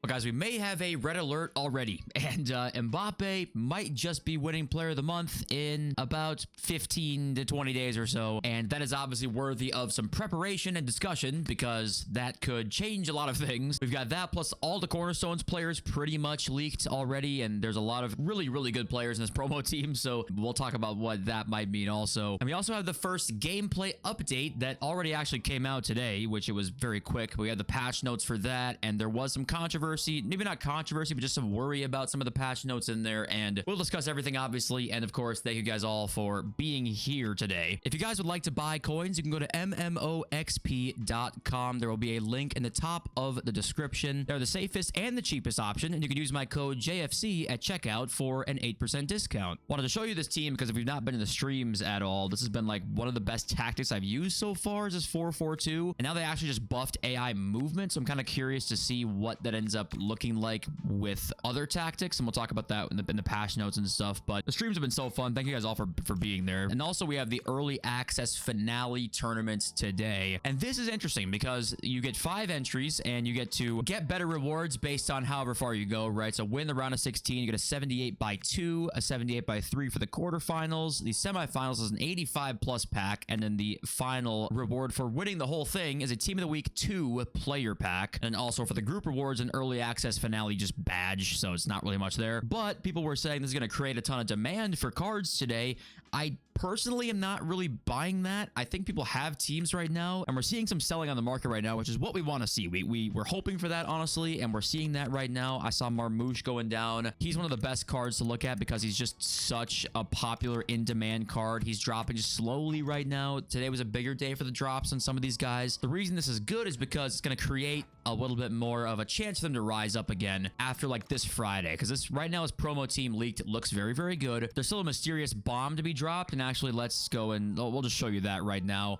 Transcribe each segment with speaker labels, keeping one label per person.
Speaker 1: But guys, we may have a red alert already, and MBAPPÉ might just be winning player of the month in about 15 to 20 days or so, and that is obviously worthy of some preparation and discussion because that could change a lot of things. We've got that plus all the Cornerstones players pretty much leaked already, and there's a lot of really, really good players in this promo team, so we'll talk about what that might mean also. And we also have the first gameplay update that already actually came out today, which it was very quick. We had the patch notes for that, and there was some controversy, maybe not controversy, but just some worry about some of the patch notes in there, and we'll discuss everything obviously. And of course, thank you guys all for being here today. If you guys would like to buy coins, you can go to MMOXP.com. There will be a link in the top of the description. They're the safest and the cheapest option, and you can use my code JFC at checkout for an 8% discount. Wanted to show you this team because if you've not been in the streams at all, this has been like one of the best tactics I've used so far is this 4-4-2, and now they actually just buffed AI movement, so I'm kind of curious to see what that ends up looking like with other tactics, and we'll talk about that in the patch notes and stuff. But the streams have been so fun. Thank you guys all for being there. And also we have the early access finale tournaments today, and this is interesting because you get 5 entries and you get to get better rewards based on however far you go, right? So win the round of 16, you get a 78/2, a 78/3 for the quarterfinals. The semifinals is an 85+ pack, and then the final reward for winning the whole thing is a Team of the Week 2 player pack. And also for the group rewards, an early access finale just badge, so it's not really much there. But people were saying this is going to create a ton of demand for cards today. I personally am not really buying that. I think people have teams right now, and we're seeing some selling on the market right now, which is what we want to see. We were hoping for that, honestly, and we're seeing that right now. I saw Marmouche going down. He's one of the best cards to look at because he's just such a popular in-demand card. He's dropping slowly right now. Today was a bigger day for the drops on some of these guys. The reason this is good is because it's going to create a little bit more of a chance for them to rise up again after like this Friday, because this right now is promo team leaked. It looks very, very good. There's still a mysterious bomb to be dropped, and actually let's go and we'll just show you that right now.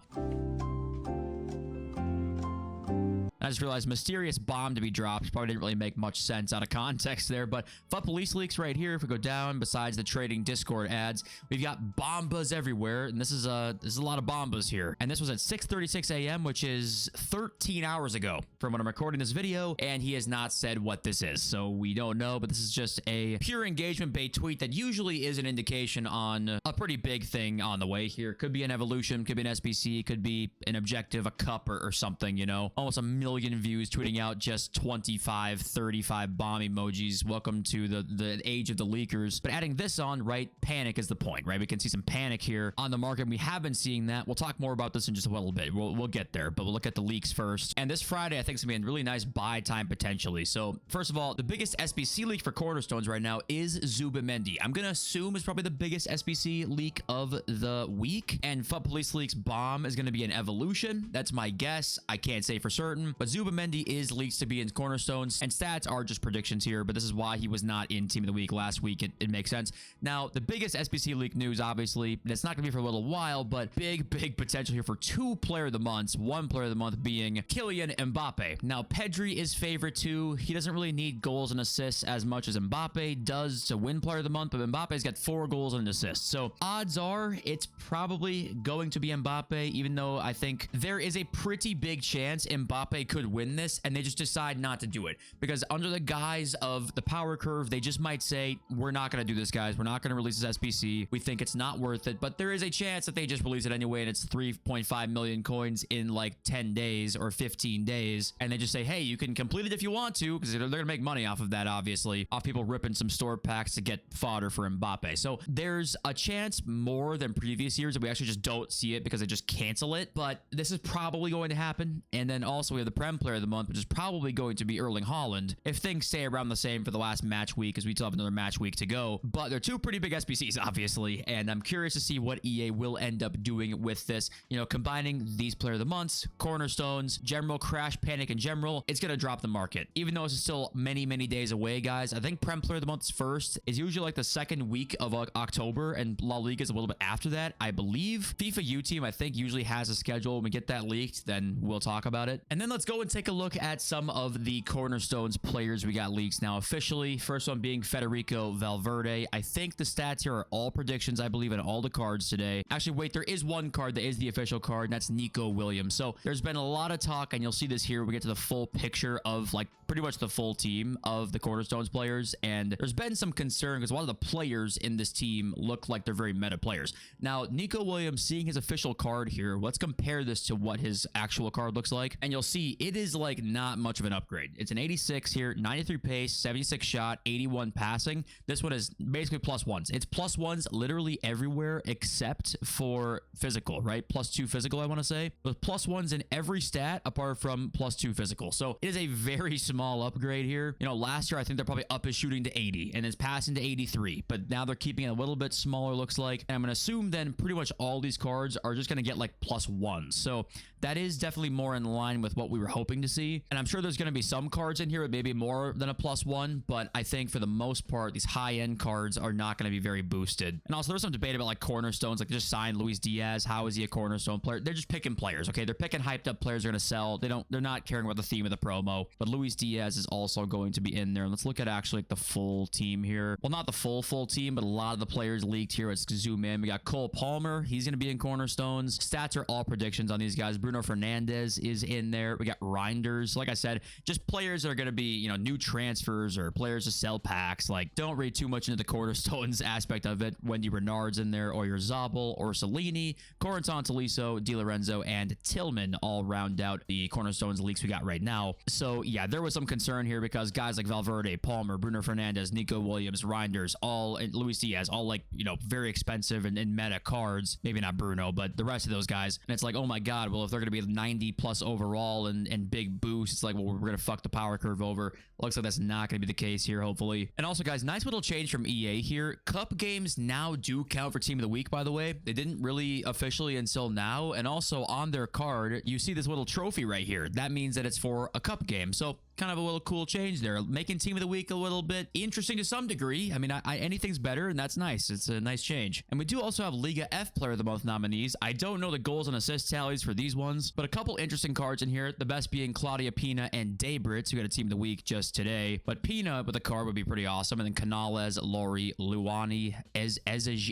Speaker 1: I just realized mysterious bomb to be dropped. Probably didn't really make much sense out of context there, but FUT police leaks right here. If we go down, besides the trading Discord ads, we've got bombas everywhere, and this is a lot of bombas here. And this was at 6:36 a.m., which is 13 hours ago from when I'm recording this video, and he has not said what this is, so we don't know. But this is just a pure engagement bait tweet that usually is an indication on a pretty big thing on the way here. Could be an evolution, could be an SBC, could be an objective, a cup, or something, you know. Almost a million views tweeting out just 25, 35 bomb emojis. Welcome to the age of the leakers. But adding this on, right, panic is the point, right? We can see some panic here on the market. We have been seeing that. We'll talk more about this in just a little bit. We'll get there, but we'll look at the leaks first. And this Friday, I think, is going to be a really nice buy time potentially. So first of all, the biggest SBC leak for Cornerstones right now is Zubimendi. I'm going to assume it's probably the biggest SBC leak of the week. And FUT Police Leaks bomb is going to be an evolution. That's my guess. I can't say for certain, but Zubimendi is leaked to be in Cornerstones, and stats are just predictions here, but this is why he was not in Team of the Week last week. It makes sense. Now, the biggest SBC leak news, obviously, and it's not going to be for a little while, but big potential here for 2 player of the months. 1 player of the month being Kylian Mbappé. Now, Pedri is favorite too. He doesn't really need goals and assists as much as Mbappé does to win player of the month, but Mbappe's got 4 goals and an assist. So odds are it's probably going to be Mbappé, even though I think there is a pretty big chance Mbappé could win this, and they just decide not to do it because under the guise of the power curve, they just might say, we're not going to do this, guys. We're not going to release this SBC. We think it's not worth it, but there is a chance that they just release it anyway, and it's 3.5 million coins in like 10 days or 15 days, and they just say, hey, you can complete it if you want to, because they're going to make money off of that, obviously, off people ripping some store packs to get fodder for Mbappe. So there's a chance more than previous years that we actually just don't see it because they just cancel it, but this is probably going to happen. And then also we have the Prem player of the month, which is probably going to be Erling Haaland if things stay around the same for the last match week, because we still have another match week to go. But they're 2 pretty big SBCs, obviously, and I'm curious to see what EA will end up doing with this. You know, combining these player of the months, Cornerstones, general crash panic in general, it's going to drop the market. Even though it's still many days away, guys. I think Prem player of the month's first is usually like the 2nd week of October, and La Liga is a little bit after that, I believe. FIFA U Team, I think, usually has a schedule. When we get that leaked, then we'll talk about it. And then let's go and take a look at some of the Cornerstones players we got leaks now officially. First one being Federico Valverde. I think the stats here are all predictions, I believe, in all the cards today. Actually, wait, there is one card that is the official card, and that's Nico Williams. So there's been a lot of talk, and you'll see this here. We get to the full picture of like pretty much the full team of the Cornerstones players, and there's been some concern because a lot of the players in this team look like they're very meta players. Now, Nico Williams, seeing his official card here, let's compare this to what his actual card looks like, and you'll see it is like not much of an upgrade. It's an 86 here, 93 pace, 76 shot, 81 passing. This one is basically plus ones. It's plus ones literally everywhere except for physical, right? +2 physical, I want to say. With plus ones in every stat apart from +2 physical. So it is a very small upgrade here. You know, last year I think they're probably up his shooting to 80 and it's passing to 83, but now they're keeping it a little bit smaller, looks like. And I'm going to assume then pretty much all these cards are just going to get like +1s. So that is definitely more in line with what we were hoping to see. And I'm sure there's going to be some cards in here with maybe more than a +1, but I think for the most part, these high-end cards are not going to be very boosted. And also there's some debate about like Cornerstones, like just signed Luis Diaz. How is he a Cornerstone player? They're just picking players, okay? They're picking hyped up players they're going to sell. They're not caring about the theme of the promo, but Luis Diaz is also going to be in there. And let's look at actually like the full team here. Well, not the full team, but a lot of the players leaked here. Let's zoom in. We got Cole Palmer. He's going to be in Cornerstones. Stats are all predictions on these guys. Bruno Fernandez is in there. We got Reinders. Like I said, just players that are going to be, you know, new transfers or players to sell packs. Like, don't read too much into the Cornerstones aspect of it. Wendy Renard's in there, Oyer Zabel, Orsolini, Corentin Tolisso, Di Lorenzo, and Tillman all round out the Cornerstones leaks we got right now. So yeah, there was some concern here because guys like Valverde, Palmer, Bruno Fernandez, Nico Williams, Reinders, all, and Luis Diaz, all like, you know, very expensive and meta cards. Maybe not Bruno, but the rest of those guys. And it's like, oh my God, well, if they're going to be 90 plus overall and big boost, it's like, well, we're going to fuck the power curve over. Looks like that's not going to be the case here, hopefully. And also, guys, nice little change from EA here. Cup games now do count for Team of the Week, by the way. They didn't really officially until now. And also on their card, you see this little trophy right here. That means that it's for a cup game. So kind of a little cool change there, making Team of the Week a little bit interesting to some degree. I mean, anything's better, and that's nice. It's a nice change. And we do also have Liga F Player of the Month nominees. I don't know the goals and assist tallies for these ones, but a couple interesting cards in here. The best being Claudia Pina and Debritz, who got a Team of the Week just today. But Pina with a card would be pretty awesome. And then Canales, Lori, Luani, Izagire.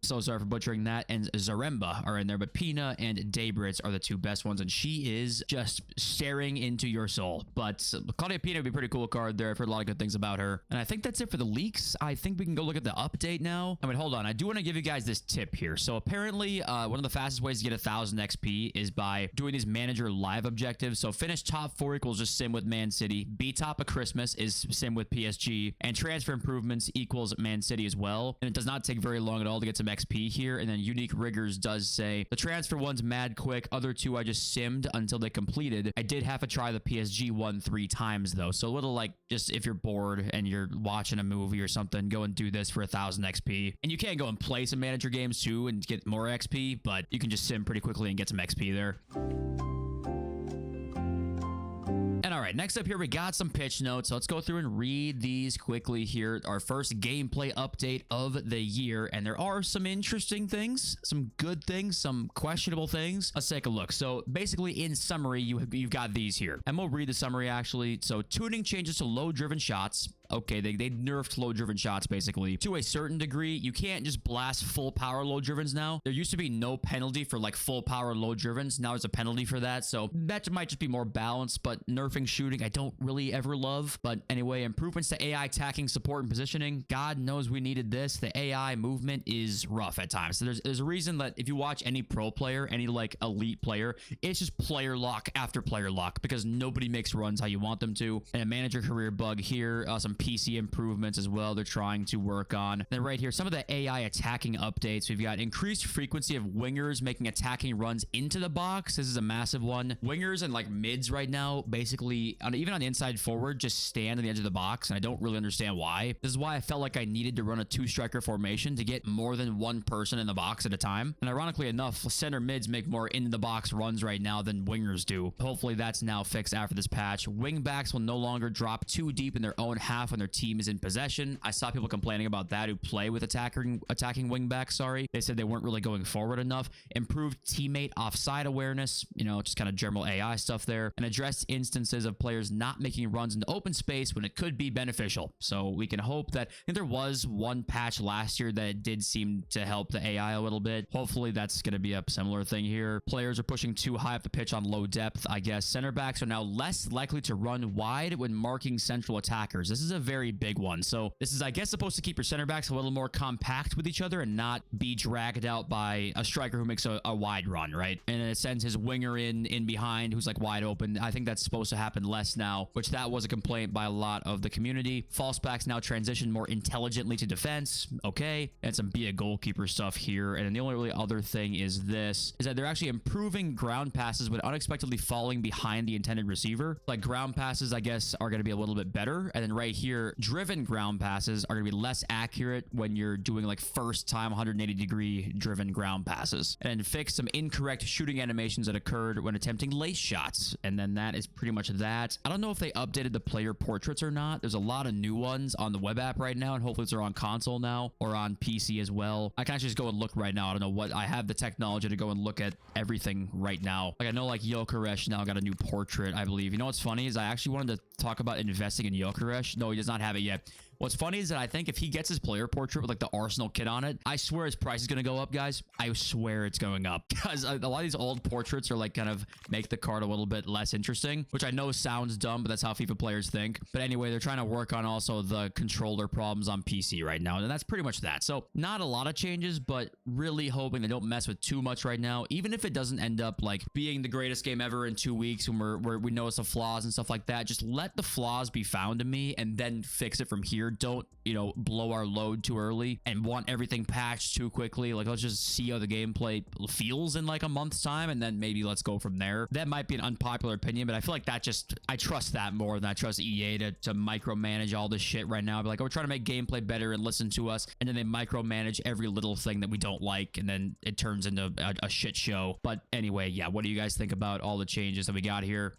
Speaker 1: So sorry for butchering that. And Zaremba are in there, but Pina and Debritz are the two best ones, and she is just staring into your soul. But Claudia Pina would be a pretty cool card there. I've heard a lot of good things about her. And I think that's it for the leaks. I think we can go look at the update now. I mean, hold on. I do want to give you guys this tip here. So apparently, one of the fastest ways to get 1,000 XP is by doing these manager live objectives. So finish top 4 equals just sim with Man City. Be top of Christmas is sim with PSG. And transfer improvements equals Man City as well. And it does not take very long at all to get some XP here. And then Unique Riggers does say the transfer one's mad quick. Other two I just simmed until they completed. I did have to try the PSG one 3 times though. So a little like, just if you're bored and you're watching a movie or something, go and do this for 1,000 XP. And you can go and play some manager games too and get more XP, but you can just sim pretty quickly and get some XP there. And all right, next up here, we got some pitch notes. So let's go through and read these quickly here. Our first gameplay update of the year. And there are some interesting things, some good things, some questionable things. Let's take a look. So basically, in summary, you've got these here. And we'll read the summary, actually. So tuning changes to low-driven shots. Okay, they nerfed low-driven shots, basically. To a certain degree, you can't just blast full-power low-drivens now. There used to be no penalty for, like, full-power low-drivens. Now there's a penalty for that, so that might just be more balanced, but nerfing shooting, I don't really ever love. But anyway, improvements to AI attacking, support, and positioning. God knows we needed this. The AI movement is rough at times. So there's a reason that if you watch any pro player, any, like, elite player, it's just player lock after player lock because nobody makes runs how you want them to. And a manager career bug here, some PC improvements as well they're trying to work on. Then right here, some of the AI attacking updates. We've got increased frequency of wingers making attacking runs into the box. This is a massive one. Wingers and like mids right now, basically, even on the inside forward, just stand on the edge of the box, and I don't really understand why. This is why I felt like I needed to run a 2-striker formation to get more than one person in the box at a time. And ironically enough, center mids make more in the box runs right now than wingers do. Hopefully that's now fixed after this patch. Wing backs will no longer drop too deep in their own half half when their team is in possession. I saw people complaining about that who play with attacking wing backs, sorry. They said they weren't really going forward enough. Improved teammate offside awareness, you know, just kind of general AI stuff there, and addressed instances of players not making runs into open space when it could be beneficial. So we can hope that, I think there was one patch last year that did seem to help the AI a little bit. Hopefully that's going to be a similar thing here. Players are pushing too high up the pitch on low depth, I guess. Center backs are now less likely to run wide when marking central attackers. This is a very big one. So this is, I guess, supposed to keep your center backs a little more compact with each other and not be dragged out by a striker who makes a wide run, right? And it sends his winger in behind who's like wide open. I think that's supposed to happen less now, which that was a complaint by a lot of the community. False backs now transition more intelligently to defense. Okay. And some be a goalkeeper stuff here. And then the only really other thing is this, is that they're actually improving ground passes when unexpectedly falling behind the intended receiver. Like ground passes, I guess, are going to be a little bit better. And then right here, driven ground passes are going to be less accurate when you're doing like first time 180-degree driven ground passes. And fix some incorrect shooting animations that occurred when attempting lace shots. And then that is pretty much that. I don't know if they updated the player portraits or not. There's a lot of new ones on the web app right now, and hopefully they're on console now or on PC as well. I can actually just go and look right now. I don't know what, I have the technology to go and look at everything right now. Like I know like Gyökeres now got a new portrait, I believe. You know what's funny is I actually wanted to talk about investing in Gyökeres. No, he does not have it yet. What's funny is that I think if he gets his player portrait with like the Arsenal kit on it, I swear his price is going to go up, guys. I swear it's going up because a lot of these old portraits are like kind of make the card a little bit less interesting, which I know sounds dumb, but that's how FIFA players think. But anyway, they're trying to work on also the controller problems on PC right now. And that's pretty much that. So not a lot of changes, but really hoping they don't mess with too much right now. Even if it doesn't end up like being the greatest game ever in 2 weeks when we notice the flaws and stuff like that, just let the flaws be found to me and then fix it from here. Don't, you know, blow our load too early and want everything patched too quickly. Like, let's just see how the gameplay feels in like a month's time, and then maybe let's go from there. That might be an unpopular opinion, but I feel like that just, I trust that more than I trust EA to micromanage all this shit right now. I'd be like, oh, we're trying to make gameplay better and listen to us, and then they micromanage every little thing that we don't like, and then it turns into a shit show. But anyway, yeah, what do you guys think about all the changes that we got here?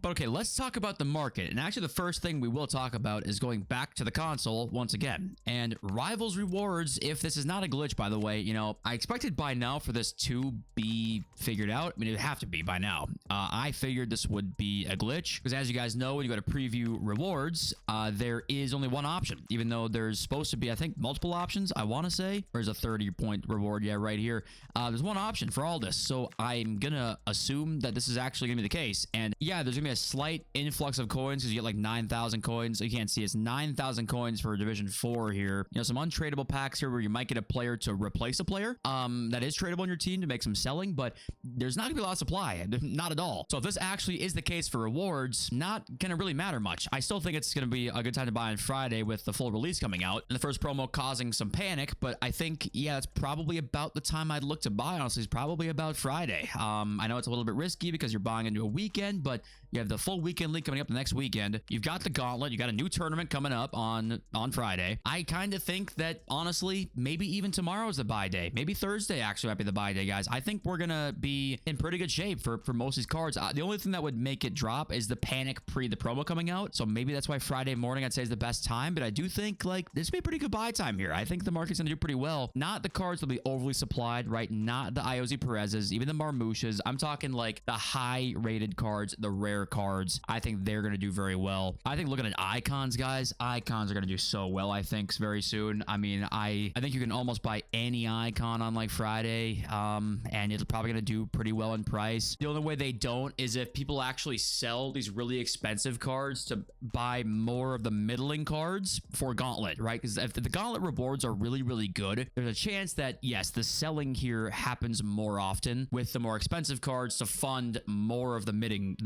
Speaker 1: But okay, let's talk about the market. And actually, the first thing we will talk about is going back to the console once again. And Rivals rewards, if this is not a glitch, by the way, you know, I expected by now for this to be figured out. I mean, it'd have to be by now. I figured this would be a glitch because, as you guys know, when you go to preview rewards, there is only one option, even though there's supposed to be, I think, multiple options, I want to say. There's a 30-point reward, yeah, right here. There's one option for all this. So I'm going to assume that this is actually going to be the case. And yeah, there's going to be a slight influx of coins because you get like 9,000 coins. So you can't see it's 9,000 coins for Division 4 here. You know, some untradeable packs here where you might get a player to replace a player that is tradable on your team to make some selling, but there's not gonna be a lot of supply, not at all. So if this actually is the case for rewards, not gonna really matter much. I still think it's gonna be a good time to buy on Friday with the full release coming out and the first promo causing some panic, but I think, yeah, that's probably about the time I'd look to buy. Honestly, it's probably about Friday. I know it's a little bit risky because you're buying into a weekend, but you have the full weekend league coming up the next weekend. You've got the gauntlet. You got a new tournament coming up on Friday. I kind of think that, honestly, maybe even tomorrow is the buy day. Maybe Thursday actually might be the buy day, guys. I think we're going to be in pretty good shape for most of these cards. The only thing that would make it drop is the panic pre the promo coming out. So maybe that's why Friday morning I'd say is the best time. But I do think, like, this would be a pretty good buy time here. I think the market's going to do pretty well. Not the cards will be overly supplied, right? Not the IOZ Perez's, even the Marmouches. I'm talking, like, the high-rated cards, the rare cards. I think they're going to do very well. I think looking at icons, guys, icons are going to do so well, I think, very soon. I mean, I think you can almost buy any icon on like Friday, and it's probably going to do pretty well in price. The only way they don't is if people actually sell these really expensive cards to buy more of the middling cards for Gauntlet, right? Because if the Gauntlet rewards are really, really good, there's a chance that, yes, the selling here happens more often with the more expensive cards to fund more of the midding,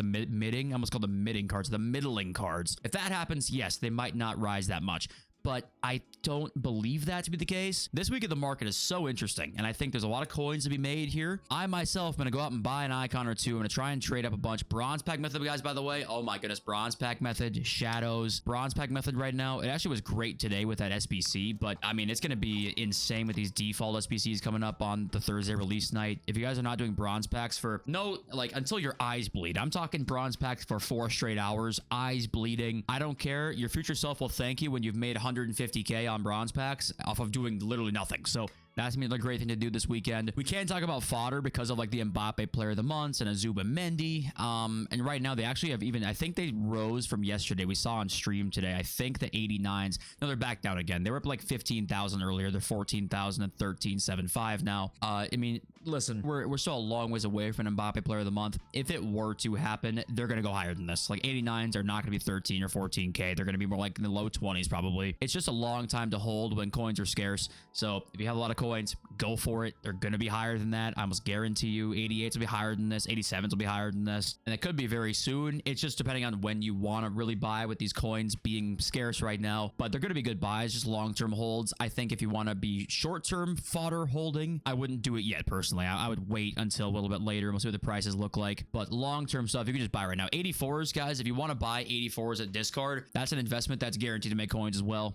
Speaker 1: I almost called the midding cards, the middling cards. If that happens, yes, they might not rise that much. but I don't believe that to be the case. This week of the market is so interesting, and I think there's a lot of coins to be made here. I myself am going to go out and buy an icon or two. I'm going to try and trade up a bunch. Bronze pack method, guys, by the way. Oh my goodness, bronze pack method, shadows, bronze pack method right now. It actually was great today with that SBC, but I mean, it's going to be insane with these default SBCs coming up on the Thursday release night. If you guys are not doing bronze packs for until your eyes bleed, I'm talking bronze packs for 4 straight hours, eyes bleeding. I don't care. Your future self will thank you when you've made 150K on bronze packs off of doing literally nothing. So that's gonna be a great thing to do this weekend. We can talk about fodder because of like the MBAPPÉ player of the month and Azuba Mendy. And right now they actually have I think they rose from yesterday. We saw on stream today. I think the 89s. No, they're back down again. They were up like 15,000 earlier. They're 14,000 and 13.75 now. I mean, listen, we're still a long ways away from an MBAPPÉ player of the month. If it were to happen, they're gonna go higher than this. Like 89s are not gonna be 13 or 14K. They're gonna be more like in the low 20s probably. It's just a long time to hold when coins are scarce. So if you have a lot of coins, go for it. They're going to be higher than that. I almost guarantee you 88s will be higher than this. 87s will be higher than this. And it could be very soon. It's just depending on when you want to really buy with these coins being scarce right now. But they're going to be good buys, just long-term holds. I think if you want to be short-term fodder holding, I wouldn't do it yet personally. I would wait until a little bit later. We'll see what the prices look like. But long-term stuff, you can just buy right now. 84s, guys, if you want to buy 84s at discard, that's an investment that's guaranteed to make coins as well.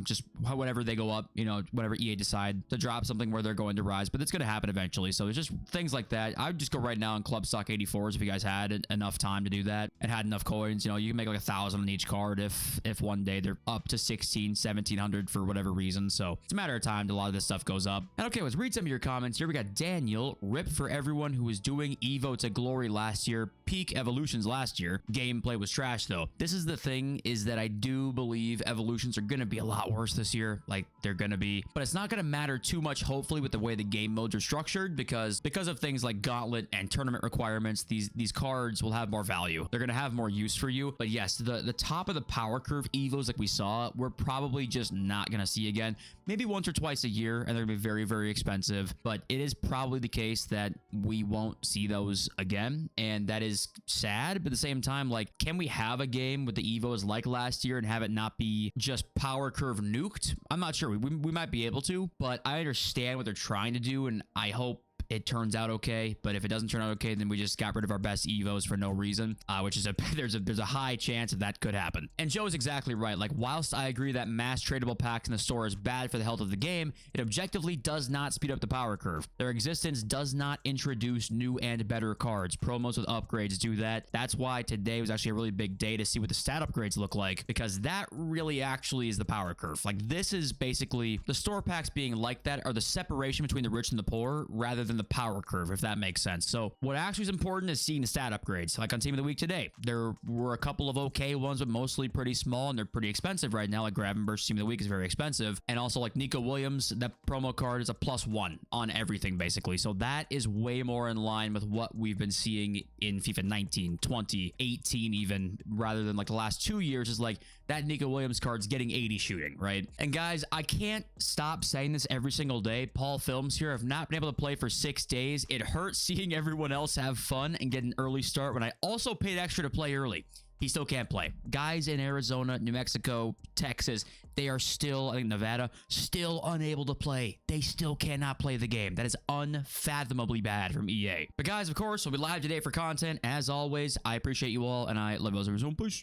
Speaker 1: Just whenever they go up, whenever EA decide to drop something where they're going to rise, but it's going to happen eventually. So there's just things like that. I would just go right now and club stock 84s if you guys had enough time to do that and had enough coins. You can make like 1,000 on each card if one day they're up to 16, 1,700 for whatever reason. So it's a matter of time till a lot of this stuff goes up. And okay, let's read some of your comments here. We got Daniel, rip for everyone who was doing Evo to glory last year, peak evolutions last year. Gameplay was trash though. This is the thing, is that I do believe evolutions are going to be a lot worse this year. Like they're going to be, but it's not going to matter too much, hopefully, with the way the game modes are structured, because of things like gauntlet and tournament requirements, these cards will have more value. They're going to have more use for you. But yes, the top of the power curve Evos like we saw, we're probably just not going to see again. Maybe once or twice a year, and they're going to be very, very expensive. But it is probably the case that we won't see those again. And that is sad. But at the same time, like, can we have a game with the Evos like last year and have it not be just power curve nuked? I'm not sure. We might be able to, but I understand what they're trying to do, and I hope it turns out okay. But if it doesn't turn out okay, then we just got rid of our best Evos for no reason, which is there's a high chance that could happen. And Joe is exactly right. Like, whilst I agree that mass tradable packs in the store is bad for the health of the game, it objectively does not speed up the power curve. Their existence does not introduce new and better cards. Promos with upgrades do that. That's why today was actually a really big day to see what the stat upgrades look like, because that really actually is the power curve. Like, this is basically the store packs being like that are the separation between the rich and the poor, rather than the power curve, if that makes sense. So what actually is important is seeing the stat upgrades. Like on Team of the Week today, there were a couple of okay ones, but mostly pretty small, and they're pretty expensive right now. Like Gravenberg's Team of the Week is very expensive, and also like Nico Williams, that promo card is a +1 on everything basically. So that is way more in line with what we've been seeing in FIFA 19, 20, 18 even, rather than like the last 2 years. Is like that Nico Williams card's getting 80 shooting, right? And guys, I can't stop saying this every single day. Paul Films here have not been able to play for 6 days. It hurts seeing everyone else have fun and get an early start when I also paid extra to play early. He still can't play. Guys in Arizona, New Mexico, Texas, they are still, I think Nevada, still unable to play. They still cannot play the game. That is unfathomably bad from EA. But guys, of course, we'll be live today for content. As always, I appreciate you all, and I love you all. Peace.